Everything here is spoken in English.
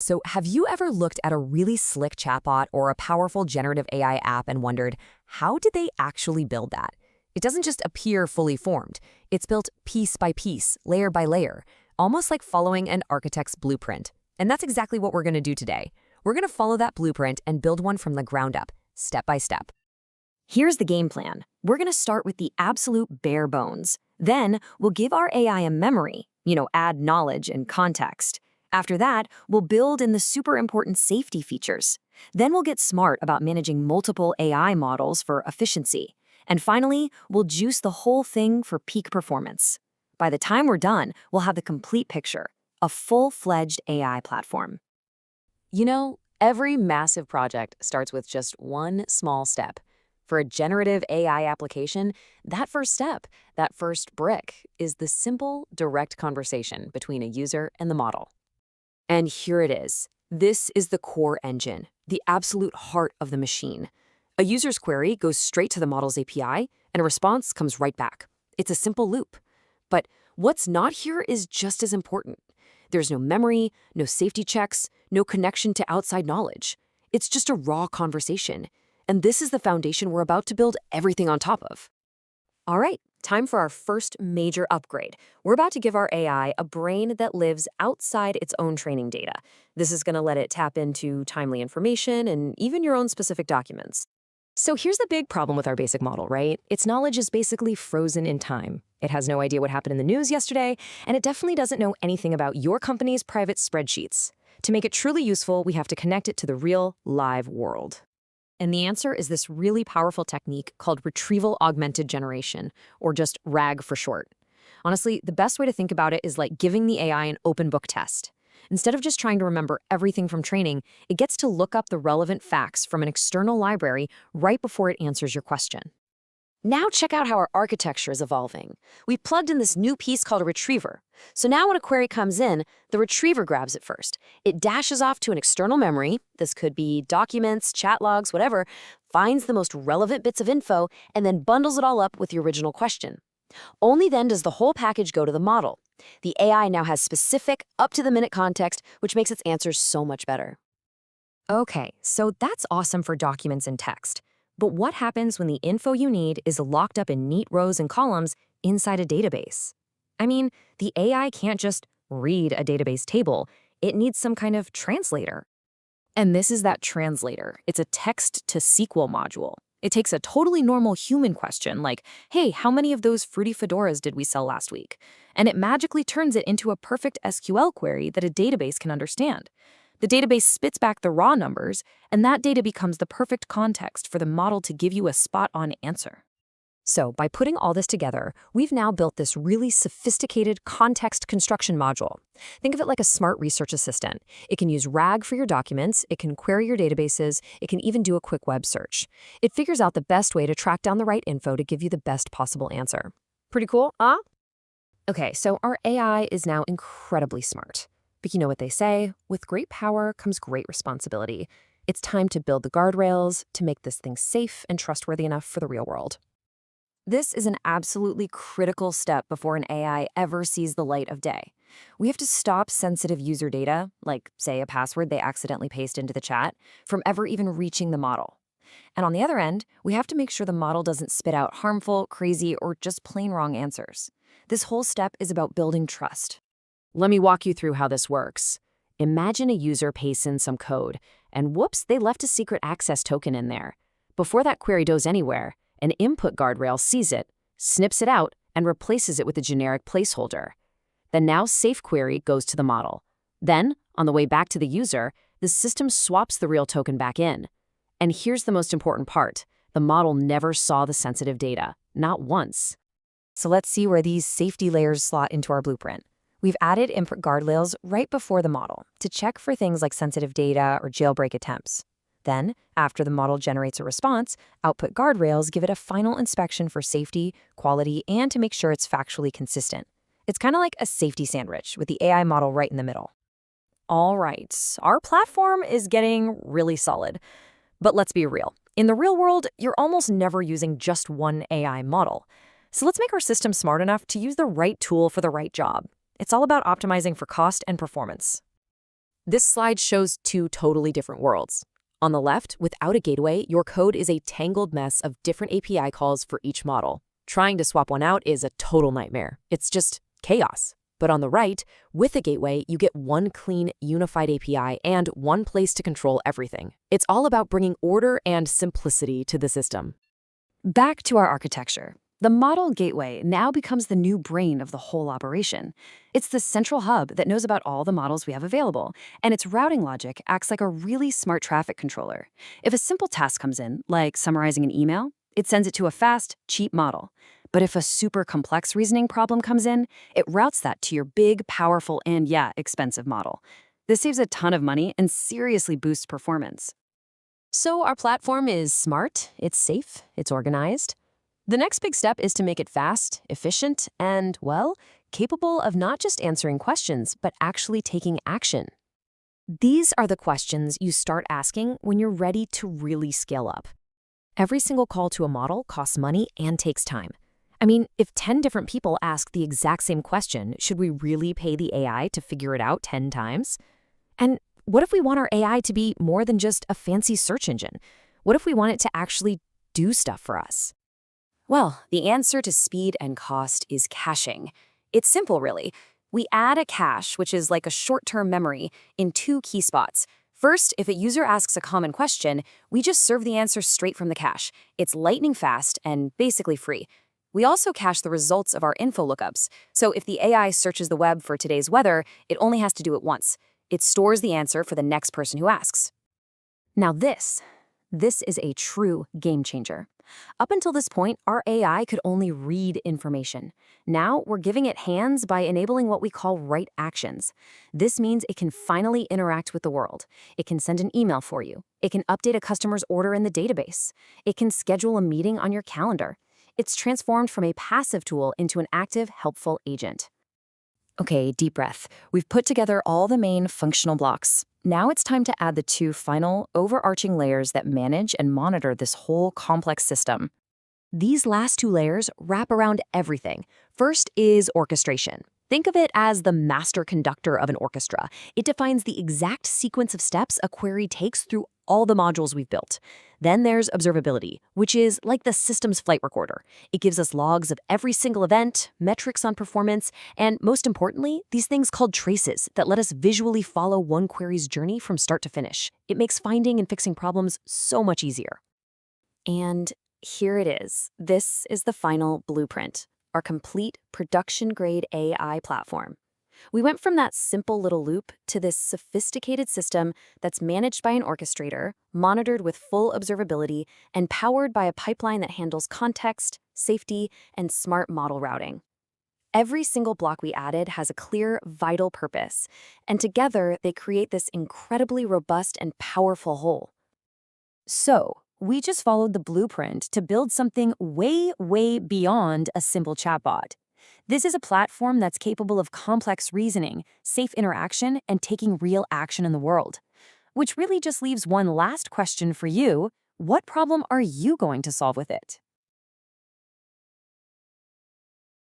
So, have you ever looked at a really slick chatbot or a powerful generative AI app and wondered, how did they actually build that? It doesn't just appear fully formed. It's built piece by piece, layer by layer, almost like following an architect's blueprint. And that's exactly what we're going to do today. We're going to follow that blueprint and build one from the ground up, step by step. Here's the game plan. We're going to start with the absolute bare bones. Then we'll give our AI a memory, add knowledge and context. After that, we'll build in the super important safety features. Then we'll get smart about managing multiple AI models for efficiency. And finally, we'll juice the whole thing for peak performance. By the time we're done, we'll have the complete picture, a full-fledged AI platform. Every massive project starts with just one small step. For a generative AI application, that first step, that first brick, is the simple, direct conversation between a user and the model. And here it is. This is the core engine, the absolute heart of the machine. A user's query goes straight to the model's API, and a response comes right back. It's a simple loop. But what's not here is just as important. There's no memory, no safety checks, no connection to outside knowledge. It's just a raw conversation. And this is the foundation we're about to build everything on top of. All right, time for our first major upgrade. We're about to give our AI a brain that lives outside its own training data. This is going to let it tap into timely information and even your own specific documents. So here's the big problem with our basic model, right? Its knowledge is basically frozen in time. It has no idea what happened in the news yesterday, and it definitely doesn't know anything about your company's private spreadsheets. To make it truly useful, we have to connect it to the real, live world. And the answer is this really powerful technique called Retrieval-Augmented Generation, or just RAG for short. Honestly, the best way to think about it is like giving the AI an open book test. Instead of just trying to remember everything from training, it gets to look up the relevant facts from an external library right before it answers your question. Now check out how our architecture is evolving. We plugged in this new piece called a retriever. So now when a query comes in, the retriever grabs it first. It dashes off to an external memory, this could be documents, chat logs, whatever, finds the most relevant bits of info, and then bundles it all up with the original question. Only then does the whole package go to the model. The AI now has specific, up-to-the-minute context, which makes its answers so much better. Okay, so that's awesome for documents and text. But what happens when the info you need is locked up in neat rows and columns inside a database? I mean, the AI can't just read a database table. It needs some kind of translator. And this is that translator. It's a text-to-SQL module. It takes a totally normal human question like, hey, how many of those fruity fedoras did we sell last week? And it magically turns it into a perfect SQL query that a database can understand. The database spits back the raw numbers, and that data becomes the perfect context for the model to give you a spot-on answer. So, by putting all this together, we've now built this really sophisticated context construction module. Think of it like a smart research assistant. It can use RAG for your documents, it can query your databases, it can even do a quick web search. It figures out the best way to track down the right info to give you the best possible answer. Pretty cool, huh? Okay, so our AI is now incredibly smart. But you know what they say, with great power comes great responsibility. It's time to build the guardrails to make this thing safe and trustworthy enough for the real world. This is an absolutely critical step before an AI ever sees the light of day. We have to stop sensitive user data, like, say, a password they accidentally paste into the chat, from ever even reaching the model. And on the other end, we have to make sure the model doesn't spit out harmful, crazy, or just plain wrong answers. This whole step is about building trust. Let me walk you through how this works. Imagine a user pastes in some code, and whoops, they left a secret access token in there. Before that query goes anywhere, an input guardrail sees it, snips it out, and replaces it with a generic placeholder. The now safe query goes to the model. Then, on the way back to the user, the system swaps the real token back in. And here's the most important part. The model never saw the sensitive data, not once. So let's see where these safety layers slot into our blueprint. We've added input guardrails right before the model to check for things like sensitive data or jailbreak attempts. Then, after the model generates a response, output guardrails give it a final inspection for safety, quality, and to make sure it's factually consistent. It's kind of like a safety sandwich with the AI model right in the middle. All right, our platform is getting really solid. But let's be real. In the real world, you're almost never using just one AI model. So let's make our system smart enough to use the right tool for the right job. It's all about optimizing for cost and performance. This slide shows two totally different worlds. On the left, without a gateway, your code is a tangled mess of different API calls for each model. Trying to swap one out is a total nightmare. It's just chaos. But on the right, with a gateway, you get one clean, unified API and one place to control everything. It's all about bringing order and simplicity to the system. Back to our architecture. The model gateway now becomes the new brain of the whole operation. It's the central hub that knows about all the models we have available, and its routing logic acts like a really smart traffic controller. If a simple task comes in, like summarizing an email, it sends it to a fast, cheap model. But if a super complex reasoning problem comes in, it routes that to your big, powerful, and expensive model. This saves a ton of money and seriously boosts performance. So our platform is smart, it's safe, it's organized. The next big step is to make it fast, efficient, and, well, capable of not just answering questions, but actually taking action. These are the questions you start asking when you're ready to really scale up. Every single call to a model costs money and takes time. I mean, if 10 different people ask the exact same question, should we really pay the AI to figure it out 10 times? And what if we want our AI to be more than just a fancy search engine? What if we want it to actually do stuff for us? Well, the answer to speed and cost is caching. It's simple, really. We add a cache, which is like a short-term memory, in two key spots. First, if a user asks a common question, we just serve the answer straight from the cache. It's lightning fast and basically free. We also cache the results of our info lookups. So if the AI searches the web for today's weather, it only has to do it once. It stores the answer for the next person who asks. Now this is a true game changer. Up until this point, our AI could only read information. Now we're giving it hands by enabling what we call right actions. This means it can finally interact with the world. It can send an email for you. It can update a customer's order in the database. It can schedule a meeting on your calendar. It's transformed from a passive tool into an active, helpful agent. Okay, deep breath. We've put together all the main functional blocks. Now it's time to add the two final, overarching layers that manage and monitor this whole complex system. These last two layers wrap around everything. First is orchestration. Think of it as the master conductor of an orchestra. It defines the exact sequence of steps a query takes through all the modules we've built. Then there's observability, which is like the system's flight recorder. It gives us logs of every single event, metrics on performance, and most importantly, these things called traces that let us visually follow one query's journey from start to finish. It makes finding and fixing problems so much easier. And here it is. This is the final blueprint, our complete production-grade AI platform. We went from that simple little loop to this sophisticated system that's managed by an orchestrator, monitored with full observability, and powered by a pipeline that handles context, safety, and smart model routing. Every single block we added has a clear, vital purpose, and together they create this incredibly robust and powerful whole. So, we just followed the blueprint to build something way, way beyond a simple chatbot. This is a platform that's capable of complex reasoning, safe interaction, and taking real action in the world. Which really just leaves one last question for you. What problem are you going to solve with it?